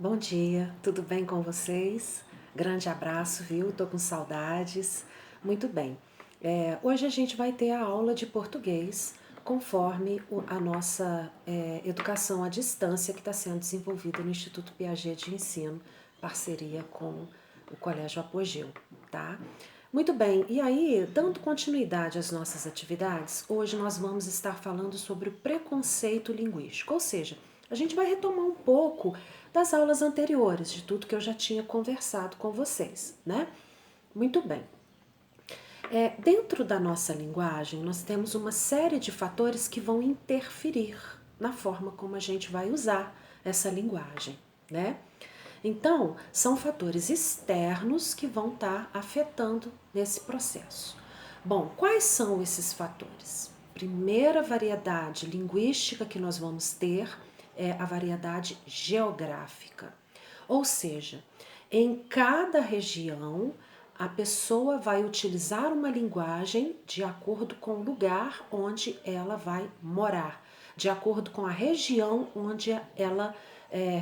Bom dia, tudo bem com vocês? Grande abraço, viu? Tô com saudades. Muito bem. Hoje a gente vai ter a aula de português conforme a nossa educação à distância que está sendo desenvolvida no Instituto Piaget de Ensino, parceria com o Colégio Apogeu, tá? Muito bem, e aí, dando continuidade às nossas atividades, hoje nós vamos estar falando sobre o preconceito linguístico, ou seja, a gente vai retomar um pouco das aulas anteriores, de tudo que eu já tinha conversado com vocês, né? Muito bem. Dentro da nossa linguagem, nós temos uma série de fatores que vão interferir na forma como a gente vai usar essa linguagem, né? Então, são fatores externos que vão estar afetando nesse processo. Bom, quais são esses fatores? Primeira variedade linguística que nós vamos ter é a variedade geográfica. Ou seja, em cada região, a pessoa vai utilizar uma linguagem de acordo com o lugar onde ela vai morar, de acordo com a região onde ela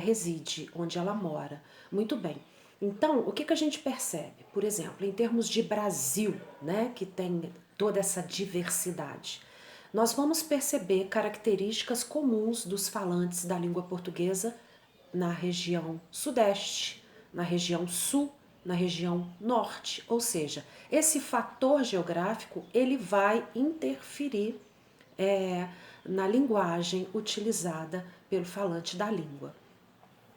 reside, onde ela mora. Muito bem. Então, o que a gente percebe? Por exemplo, em termos de Brasil, né, que tem toda essa diversidade, nós vamos perceber características comuns dos falantes da língua portuguesa na região sudeste, na região sul, na região norte, ou seja, esse fator geográfico ele vai interferir na linguagem utilizada pelo falante da língua.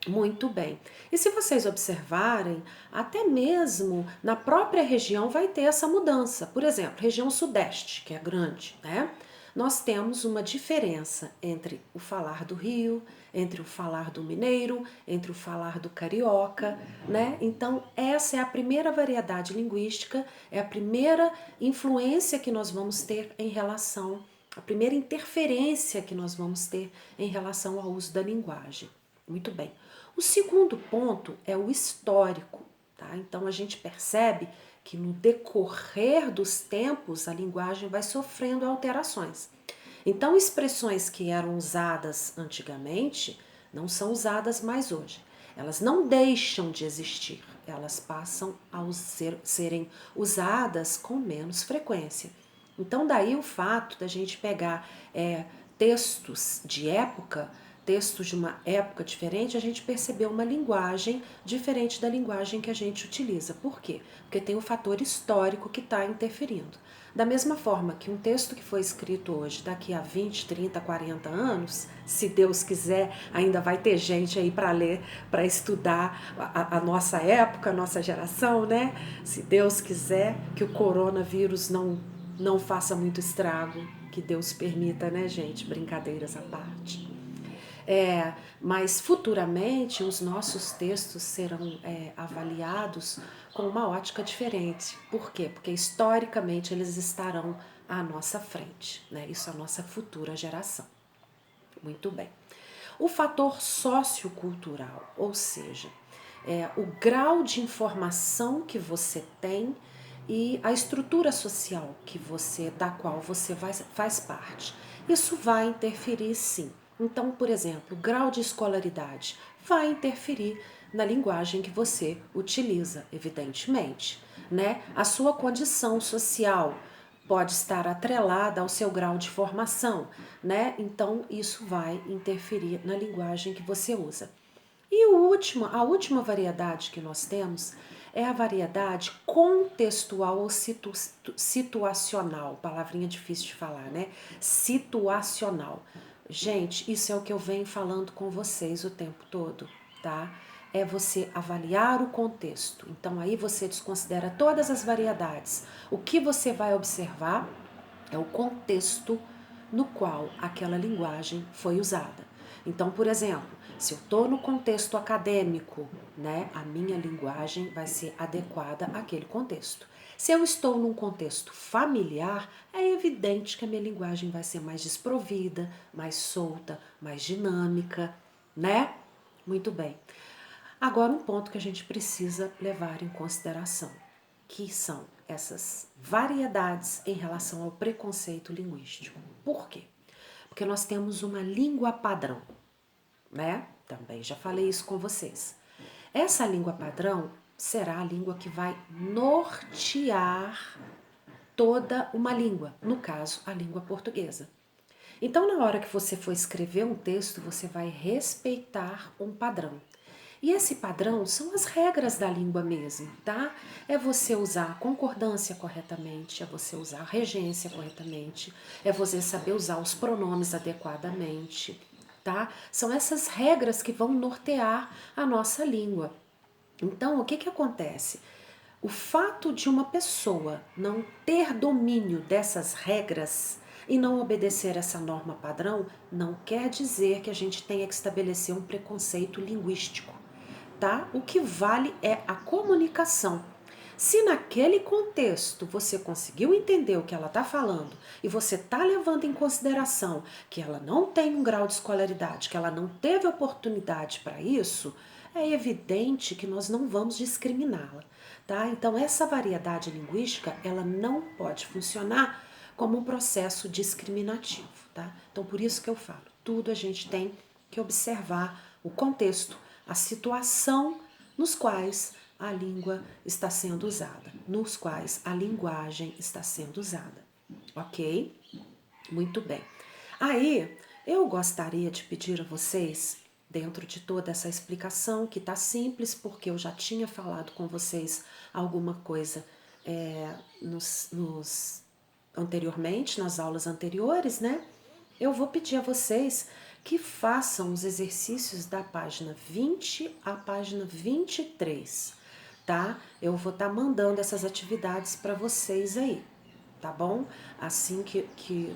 Muito bem. E se vocês observarem, até mesmo na própria região vai ter essa mudança. Por exemplo, região sudeste, que é grande, né? Nós temos uma diferença entre o falar do Rio, entre o falar do mineiro, entre o falar do carioca, né? Então, essa é a primeira variedade linguística, é a primeira influência que nós vamos ter em relação, a primeira interferência que nós vamos ter em relação ao uso da linguagem. Muito bem. O segundo ponto é o histórico, tá? Então a gente percebe que no decorrer dos tempos a linguagem vai sofrendo alterações. Então expressões que eram usadas antigamente não são usadas mais hoje. Elas não deixam de existir, elas passam a serem usadas com menos frequência. Então daí o fato da gente pegar textos de época, textos de uma época diferente, a gente percebeu uma linguagem diferente da linguagem que a gente utiliza. Por quê? Porque tem o fator histórico que está interferindo. Da mesma forma que um texto que foi escrito hoje, daqui a 20, 30, 40 anos, se Deus quiser, ainda vai ter gente aí para ler, para estudar a nossa época, a nossa geração, né? Se Deus quiser que o coronavírus não faça muito estrago, que Deus permita, né, gente? Brincadeiras à parte. Mas futuramente os nossos textos serão avaliados com uma ótica diferente. Por quê? Porque historicamente eles estarão à nossa frente, né? Isso é a nossa futura geração. Muito bem. O fator sociocultural, ou seja, o grau de informação que você tem e a estrutura social da qual você faz parte. Isso vai interferir sim. Então, por exemplo, o grau de escolaridade vai interferir na linguagem que você utiliza, evidentemente, né? A sua condição social pode estar atrelada ao seu grau de formação, né? Então isso vai interferir na linguagem que você usa. E a última variedade que nós temos é a variedade contextual ou situacional. Palavrinha difícil de falar, né? Situacional. Gente, isso é o que eu venho falando com vocês o tempo todo, tá? É você avaliar o contexto. Então aí você desconsidera todas as variedades. O que você vai observar é o contexto no qual aquela linguagem foi usada. Então, por exemplo, se eu estou no contexto acadêmico, né, a minha linguagem vai ser adequada àquele contexto. Se eu estou num contexto familiar, é evidente que a minha linguagem vai ser mais desprovida, mais solta, mais dinâmica, né? Muito bem. Agora, um ponto que a gente precisa levar em consideração, que são essas variedades em relação ao preconceito linguístico. Por quê? Porque nós temos uma língua padrão, né? também já falei isso com vocês. Essa língua padrão será a língua que vai nortear toda uma língua, no caso, a língua portuguesa. Então, na hora que você for escrever um texto, você vai respeitar um padrão. E esse padrão são as regras da língua mesmo, tá? É você usar a concordância corretamente, é você usar a regência corretamente, é você saber usar os pronomes adequadamente, tá? São essas regras que vão nortear a nossa língua. Então, o que que acontece? O fato de uma pessoa não ter domínio dessas regras e não obedecer essa norma padrão não quer dizer que a gente tenha que estabelecer um preconceito linguístico, tá? O que vale é a comunicação. Se naquele contexto você conseguiu entender o que ela está falando e você está levando em consideração que ela não tem um grau de escolaridade, que ela não teve oportunidade para isso, é evidente que nós não vamos discriminá-la, tá? Então essa variedade linguística, ela não pode funcionar como um processo discriminativo, tá? Então por isso que eu falo, tudo a gente tem que observar o contexto, a situação nos quais a língua está sendo usada, nos quais a linguagem está sendo usada, ok? Muito bem. Aí, eu gostaria de pedir a vocês, dentro de toda essa explicação, que está simples, porque eu já tinha falado com vocês alguma coisa anteriormente, nas aulas anteriores, né? Eu vou pedir a vocês que façam os exercícios da página 20 à página 23, tá? Eu vou estar mandando essas atividades para vocês aí, tá bom? Assim que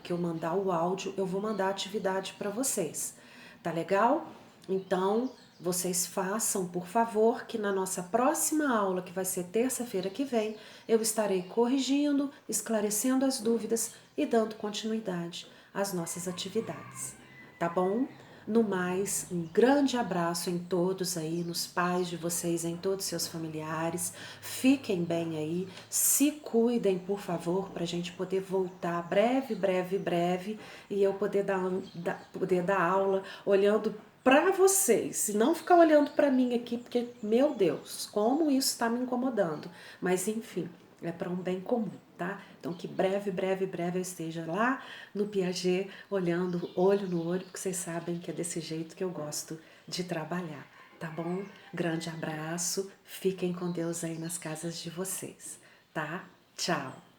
eu mandar o áudio, eu vou mandar a atividade para vocês, tá legal? Então, vocês façam, por favor, que na nossa próxima aula, que vai ser terça-feira que vem, eu estarei corrigindo, esclarecendo as dúvidas e dando continuidade às nossas atividades, tá bom? No mais, um grande abraço em todos aí, nos pais de vocês, em todos os seus familiares. Fiquem bem aí, se cuidem, por favor, para a gente poder voltar breve, breve, breve e eu poder dar aula olhando para vocês, e não ficar olhando para mim aqui, porque, meu Deus, como isso está me incomodando. Mas, enfim, é para um bem comum, tá? Então, que breve, breve, breve eu esteja lá no Piaget, olhando olho no olho, porque vocês sabem que é desse jeito que eu gosto de trabalhar, tá bom? Grande abraço, fiquem com Deus aí nas casas de vocês, tá? Tchau!